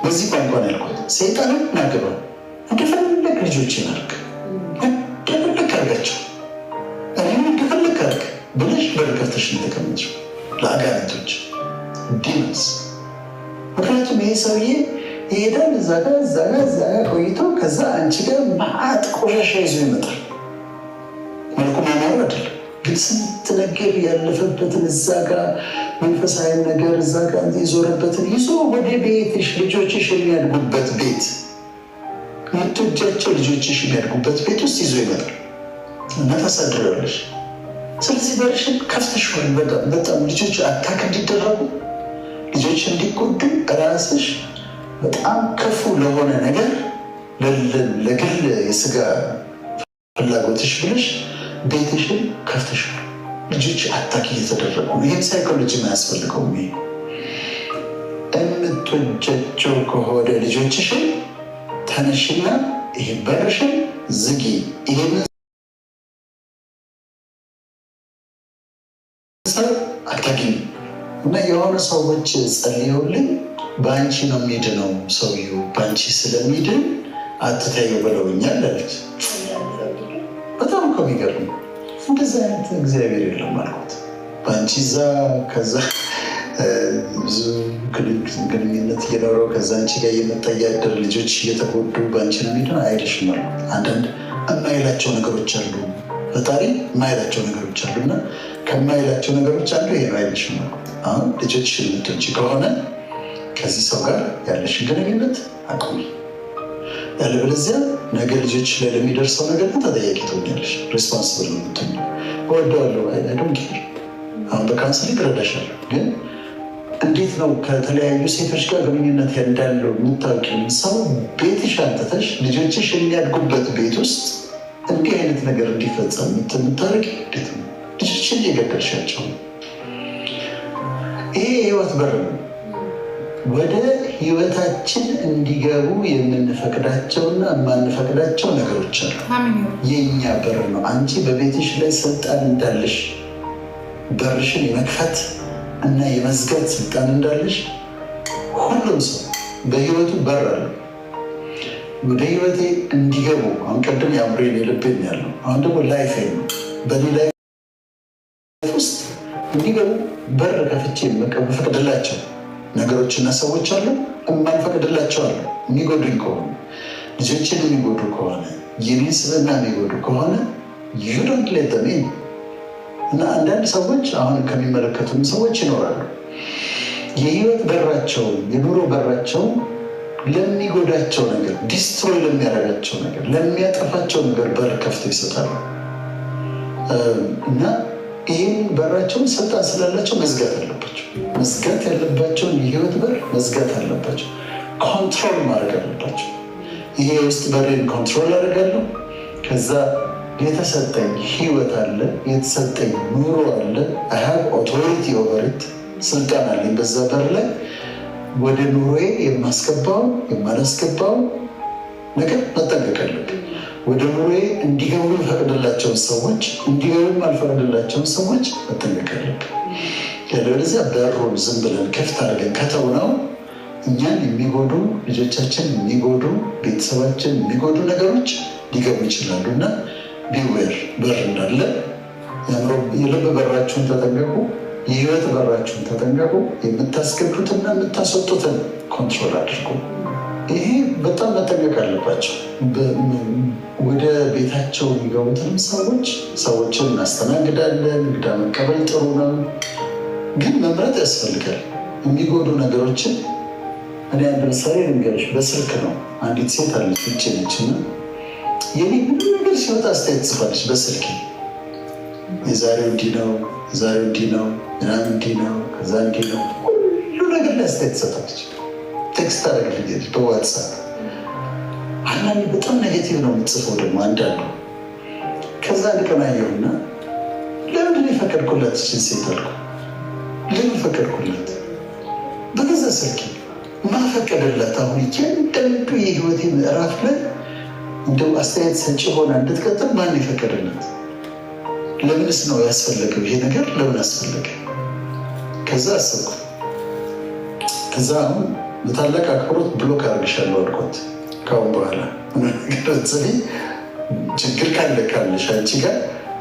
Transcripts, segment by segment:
በዚህ ቋንቋ ነው ያልኩት። ሰይጣንን ናገባ እንደፈለግ ልጆችን አድርግ፣ እንደፈለግ አድርጋቸው፣ እኔም እንደፈለግ አድርግ ብለሽ በር ከፍተሽ ተቀመጥሽው ለአጋንንቶች ዲመንስ። ምክንያቱም ይሄ ሰውዬ ይሄዳል እዛ ጋ ቆይቶ ከዛ አንቺ ጋር ማዕት ቆሻሻ ይዞ ይመጣል። መልኩ ማማሩ አይደለም ግን ስንት ነገር ያለፈበትን እዛ ጋር መንፈሳዊ ነገር እዛ ጋር የዞረበትን ይዞ ወደ ቤትሽ ልጆችሽ የሚያድጉበት ቤት የምትወጃቸው ልጆችሽ የሚያድጉበት ቤት ውስጥ ይዞ ይመጣል እና ታሳድሪያለሽ። ስለዚህ በርሽን ከፍተሽዋል። በጣም ልጆች አታክ እንዲደረጉ ልጆች እንዲጎዱ ራስሽ በጣም ክፉ ለሆነ ነገር ለግል የስጋ ፍላጎትሽ ብለሽ ቤትሽን ከፍተሽዋል። ልጆች አታክ እየተደረጉ ነው። ይህም ሳይኮሎጂ አያስፈልገውም። ይሄ የምትወጃቸው ከሆነ ልጆችሽን ተነሽና ይሄ በርሽን ዝጊ። ይሄን አታግኝ እና የሆነ ሰዎች ጸልየውልኝ በአንቺ ነው የሚድነው ሰውዬው በአንቺ ስለሚድን አትታዩ ብለውኛል አለች። በጣም እኮ የሚገርም እንደዚህ አይነት እግዚአብሔር የለም አልኩት። በአንቺ እዛ ከዛ ብዙ ግንኙነት እየኖረው ከዛ አንቺ ጋር እየመጣ እያደር ልጆች እየተጎዱ በአንቺ ነው የሚድነው አይልሽም አልኩት። አንዳንድ የማይላቸው ነገሮች አሉ፣ ፈጣሪ የማይላቸው ነገሮች አሉ እና ከማይላቸው ነገሮች አንዱ ይሄ ነው አይልሽም አልኩት። አሁን ልጆችሽን የምትወጂ ከሆነ ከዚህ ሰው ጋር ያለሽን ግንኙነት አቁሚ፣ ያለበለዚያ ነገ ልጆች ላይ ለሚደርሰው ነገር ተጠያቂ ትሆኛለሽ። ሬስፖንስብል ነው የምትሆኝ። እወደዋለሁ አይዶን ኬር አሁን በካውንስሊንግ እረዳሻለሁ፣ ግን እንዴት ነው ከተለያዩ ሴቶች ጋር ግንኙነት እንዳለው የምታውቂው ሰው ቤትሽ አንተተሽ ልጆችሽ የሚያድጉበት ቤት ውስጥ እንዲህ አይነት ነገር እንዲፈጸም የምታደርጊ እንዴት ነው? ልጆችን እየገደልሻቸው ነው። ይሄ የህይወት በር ነው። ወደ ህይወታችን እንዲገቡ የምንፈቅዳቸውና የማንፈቅዳቸው ነገሮች አሉ። የእኛ በር ነው። አንቺ በቤትሽ ላይ ስልጣን እንዳለሽ በርሽን የመክፈት እና የመዝጋት ስልጣን እንዳለሽ ሁሉም ሰው በህይወቱ በር አለ። ወደ ህይወቴ እንዲገቡ አሁን ቅድም የአእምሮዬን የልቤን ያለው አሁን ደግሞ ላይፍ ነው። በእኔ ላይፍ ውስጥ እንዲገቡ በር ከፍቼ የምፈቅድላቸው ነገሮችና ሰዎች አሉ፣ የማልፈቅድላቸው አሉ። የሚጎዱኝ ከሆነ ልጆችን የሚጎዱ ከሆነ የኔን ስብዕና የሚጎዱ ከሆነ ዩ ዶንት ሌት ዘም ኢን። እና አንዳንድ ሰዎች አሁን ከሚመለከቱን ሰዎች ይኖራሉ የህይወት በራቸውን የኑሮ በራቸውን ለሚጎዳቸው ነገር፣ ዲስትሮይ ለሚያደርጋቸው ነገር፣ ለሚያጠፋቸው ነገር በር ከፍተው ይሰጣሉ እና ይህን በራቸውን ስልጣን ስላላቸው መዝጋት አለባቸው። መዝጋት ያለባቸውን የህይወት በር መዝጋት አለባቸው። ኮንትሮል ማድረግ አለባቸው። ይሄ የውስጥ በሬን ኮንትሮል አደርጋለሁ። ከዛ የተሰጠኝ ህይወት አለ፣ የተሰጠኝ ኑሮ አለ። አይ ሃቭ ኦቶሪቲ ኦቨር ኢት፣ ስልጣን አለኝ በዛ በር ላይ። ወደ ኑሮዬ የማስገባው የማላስገባው ነገር መጠንቀቅ አለብኝ። ወደ ኑሮዬ እንዲገቡ የፈቅድላቸውን ሰዎች እንዲገቡ አልፈቅድላቸውን ሰዎች መጠንቀቅ አለብን። ያለበለዚያ በሩን ዝም ብለን ክፍት አድርገን ከተውነው እኛን የሚጎዱ ልጆቻችን የሚጎዱ ቤተሰባችን የሚጎዱ ነገሮች ሊገቡ ይችላሉ እና ቢዌር በር እንዳለ የልብ በራችሁን ተጠንቀቁ፣ የህይወት በራችሁን ተጠንቀቁ። የምታስገቡትና የምታስወጡትን ኮንትሮል አድርጉ። ይሄ በጣም መጠንቀቅ አለባቸው። ወደ ቤታቸው የሚገቡትንም ሰዎችን እናስተናግዳለን። እንግዳ መቀበል ጥሩ ነው፣ ግን መምረጥ ያስፈልጋል። የሚጎዱ ነገሮችን እኔ አንድ ምሳሌ ልንገርሽ። በስልክ ነው አንዲት ሴት አለች ውጭ ነች እና የኔ ምንም ነገር ሲወጣ አስተያየት ጽፋለች በስልክ። የዛሬው እንዲህ ነው፣ የዛሬው እንዲህ ነው፣ ምናምን እንዲህ ነው፣ ከዛ እንዲህ ነው፣ ሁሉ ነገር ላይ አስተያየት ትሰጣለች። ቴክስት አደረግልኛለች በዋትሳፕ። አንዳንድ በጣም ኔጌቲቭ ነው የምትጽፈው ደግሞ አንዳንዱ። ከዛ አንድ ቀን አየሁና ለምንድን ነው የፈቀድኩላት እችን ሴት አልኩ። ለምን ፈቀድኩላት? በገዛ ስልኬ ማፈቀደላት። አሁን እያንዳንዱ የህይወቴ ምዕራፍ ላይ እንደው አስተያየት ሰጪ ሆና እንድትቀጥል ማን የፈቀደላት? ለምንስ ነው ያስፈለገው? ይሄ ነገር ለምን አስፈለገ? ከዛ አሰብኩ። ከዛ አሁን በታላቅ አክብሮት ብሎክ አድርግሻለሁ አልኳት። ካሁን በኋላ ችግር ካለ ካለሽ አንቺ ጋር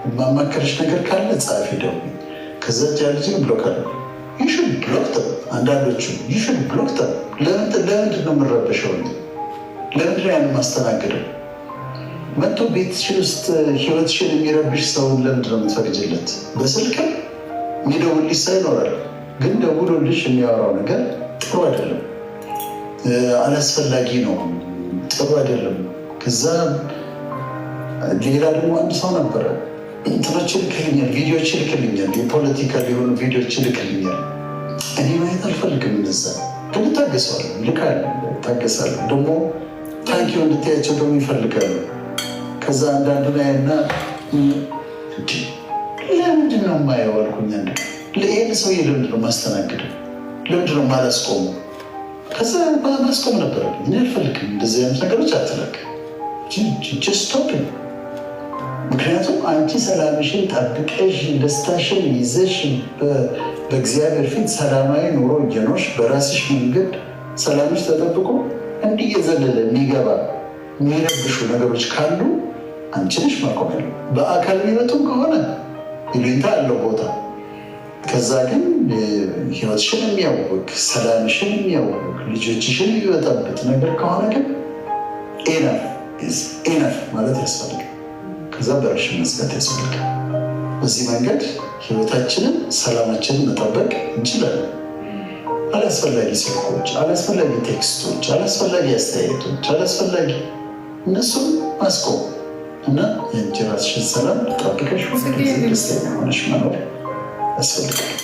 የማማከርሽ ነገር ካለ ጻፊ ደግሞ ከዛ ልጅ ብሎክ አለ ይሽን ብሎክ አንዳንዶቹ ይሽን ብሎክ ለምንድን ነው የምረበሸው? ለምንድን ነው ያን ማስተናገደው? መጥቶ ቤትሽን ውስጥ ህይወትሽን የሚረብሽ ሰውን ለምንድን ነው የምትፈቅጂለት? በስልክም የሚደውልሽ ሰው ይኖራል፣ ግን ደውሎልሽ የሚያወራው ነገር ጥሩ አይደለም፣ አላስፈላጊ ነው፣ ጥሩ አይደለም። ከዛ ሌላ ደግሞ አንድ ሰው ነበረ እንትኖች ይልክልኛል፣ ቪዲዮች ይልክልኛል፣ የፖለቲካል የሆኑ ቪዲዮች ይልክልኛል። እኔ ማየት አልፈልግም። እነዛ ግን ታገሰዋለሁ፣ ልካለሁ፣ ታገሳለሁ። ደግሞ ታንኪው እንድታያቸው ደግሞ ይፈልጋሉ። ከዛ አንዳንዱ ላይ እና ለምንድን ነው የማየው አልኩኝ። ይህን ሰውዬ ለምንድን ነው ማስተናግደው? ለምንድን ነው ማላስቆሙ? ከዛ ማስቆም ነበረብኝ። እኔ አልፈልግም እንደዚህ አይነት ነገሮች አትላክ ስቶፕ። ምክንያቱም አንቺ ሰላምሽን ጠብቀሽ ደስታሽን ይዘሽ በእግዚአብሔር ፊት ሰላማዊ ኑሮ እየኖርሽ በራስሽ መንገድ ሰላምሽ ተጠብቆ እንዲህ እየዘለለ የሚገባ የሚረብሹ ነገሮች ካሉ አንቺ ነሽ ማቆም ያለው። በአካል የሚመጡም ከሆነ ይሉኝታ አለው ቦታ። ከዛ ግን ህይወትሽን የሚያውቅ ሰላምሽን የሚያውቅ ልጆችሽን የሚበጠብጥ ነገር ከሆነ ግን ኤነፍ ማለት ያስፈልጋል። ከዛ በርሽን መዝጋት ያስፈልጋል። በዚህ መንገድ ህይወታችንን ሰላማችንን መጠበቅ እንችላለን። አላስፈላጊ ስልኮች፣ አላስፈላጊ ቴክስቶች፣ አላስፈላጊ አስተያየቶች፣ አላስፈላጊ እነሱን ማስቆም እና የአንቺ ራስሽን ሰላም ጠብቀሽ ደስተኛ ሆነሽ መኖር ያስፈልጋል።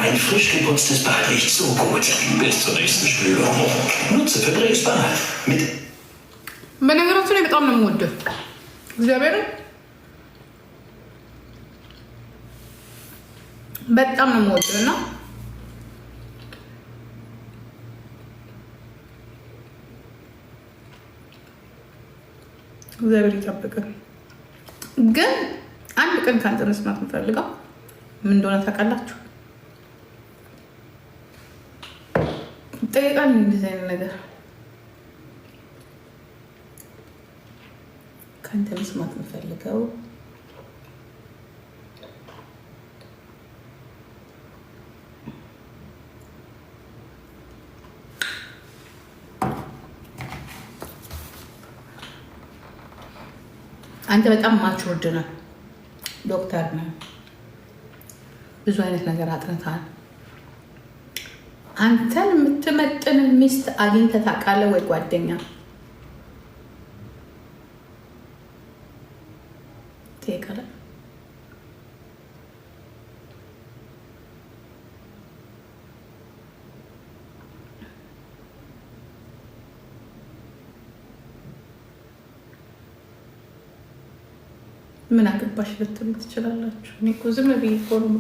Ein frisch geputztes Bad riecht so gut. Bis zur nächsten Spülung. Nutze für Dresbad mit... በነገራችን ላይ በጣም ነው የምወደው እግዚአብሔር በጣም ነው የምወደው እና እግዚአብሔር ይጠብቀን። ግን አንድ ቀን ካንተ መስማት የምፈልገው ምን እንደሆነ ታውቃላችሁ? ጠይቃል እንደዚህ አይነት ነገር ካንተ መስማት የምፈልገው አንተ በጣም ማቹርድ ነህ፣ ዶክተር ነህ፣ ብዙ አይነት ነገር አጥንተሃል። አንተን የምትመጥን ሚስት አግኝተህ ታውቃለህ ወይ? ጓደኛ ትሄቃለህ? ምን አገባሽ ልትሉ ትችላላችሁ። እኔ እኮ ዝም ብዬ እኮ ነው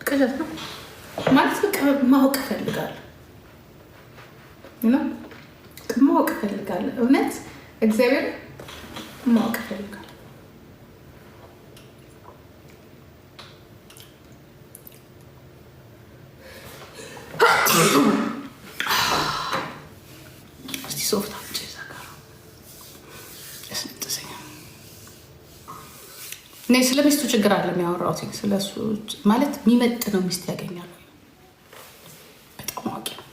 ቅዠት ነው ማለት በቃ ማወቅ እፈልጋለሁ ማወቅ እፈልጋለሁ። እውነት እግዚአብሔር ማወቅ እፈልጋለሁ። እስቲ ሶፍት አምጪ እዛ ጋር ያስነጥሰኛ። እኔ ስለ ሚስቱ ችግር አለ የሚያወራው ስለሱ ማለት የሚመጥነው ሚስት ያገኛሉ። በጣም አዋቂ ነው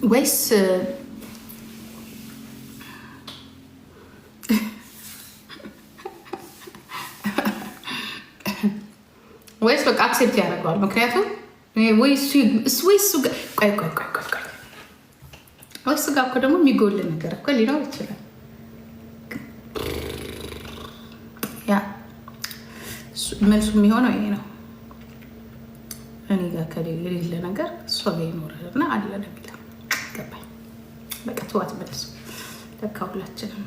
ወይስ በቃ አክሴፕት ያደርገዋል? ምክንያቱም ወይ እሱ ጋር እኮ ደግሞ የሚጎል ነገር እኮ ሊኖር ይችላል። ያ መልሱ የሚሆነው ይሄ ነው። እኔ ጋር ከሌለ ነገር እሷ ጋር ይኖራል እና አለ ነው የሚለው። ገባኝ። በቃ ተዋት መለሱ። ለካ ሁላችንም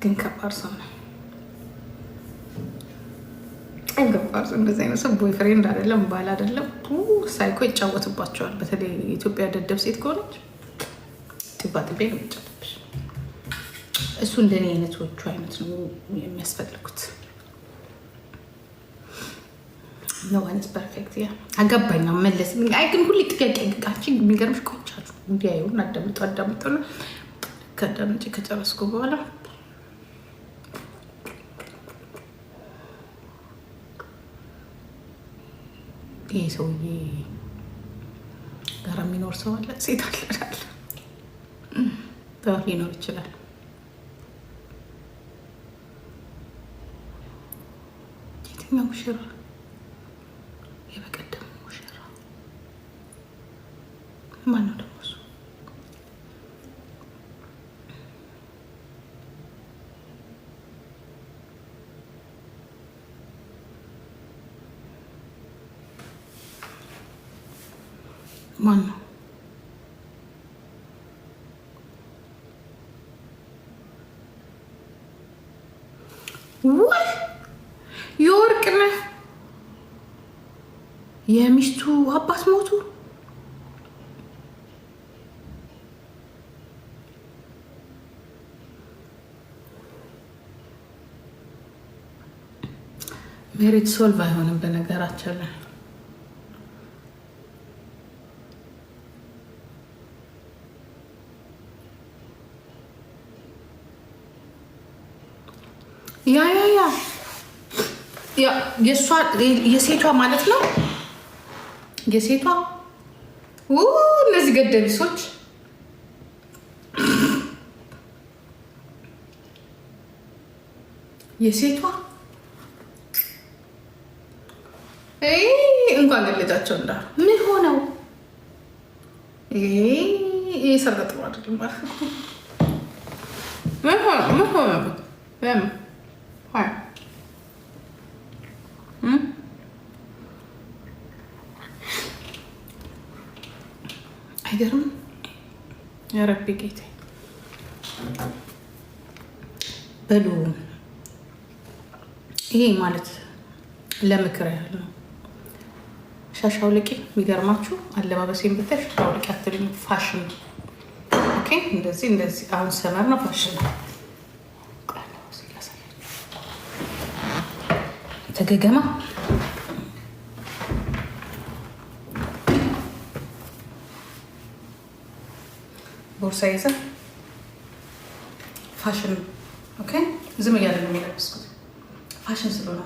ግን ከባድ ሰው ነው። ከባድ ሰው እንደዚህ አይነት ሰው ቦይ ፍሬንድ አይደለም፣ ባል አይደለም፣ ሳይኮ ይጫወትባቸዋል። በተለይ የኢትዮጵያ ደደብ ሴት ከሆነች ጥባጥቤ ነው የሚጫወትብሽ። እሱ እንደኔ አይነቶቹ አይነት ነው የሚያስፈልጉት። No one is perfect. Yeah. አገባኝ መለስ አይ ግን ሁሉ ጥያቄ አንቺ የሚገርምሽ ቆይቻችሁ እንዲያዩ አዳምጡ ነው ከዳምጪ ከጨረስኩ በኋላ ይሄ ሰውዬ ጋር የሚኖር ሰው አለ ሴት አለ ሊኖር ይችላል። የትኛው ሙሽራ? የበቀደም ሙሽራ ማነው ደግሞ እሱ? ማነው? ወይ የወርቅነህ የሚስቱ አባት ሞቱ። ሜሪጅ ሶልቭ አይሆንም በነገራችን ላይ ያ የሴቷ ማለት ነው። የሴቷ እነዚህ ገደቢሶች የሴቷ እንኳን ገለጫቸው እንዳ ምን ሆነው ሰርገጥሩ አይደለም ማለት ነው። ምን ሆነ አይገርም? ያረቢ ጌታ በሉ። ይሄ ማለት ለምክር ያህል ነው። ሻሻው ልቂ የሚገርማችሁ አለባበሴን ብታይ ሻሻው ልቂ አትልኝ። ፋሽን ኦኬ። እንደዚህ አሁን ሰመር ነው ፋሽን ነው። ተገገማ ቦርሳ ይዘ ፋሽን ኦኬ። ዝም እያለ ነው የሚለብስኩት ፋሽን ስለሆነ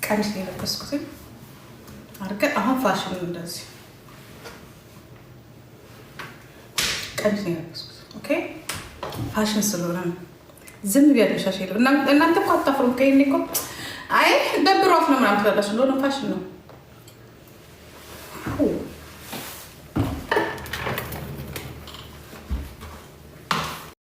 ቀሚስ ነው የለበስኩት አድርገን አሁን ፋሽን እንደዚህ ቀሚስ ነው የለበስኩት ኦኬ። ፋሽን ስለሆነ ዝም ቢያለሽ ሻሽ ይለው እናንተ እኮ አታፍሩም። ከይኔ እኮ አይ ደብሯት ነው ምናምን ትላለች። ስለሆነ ፋሽን ነው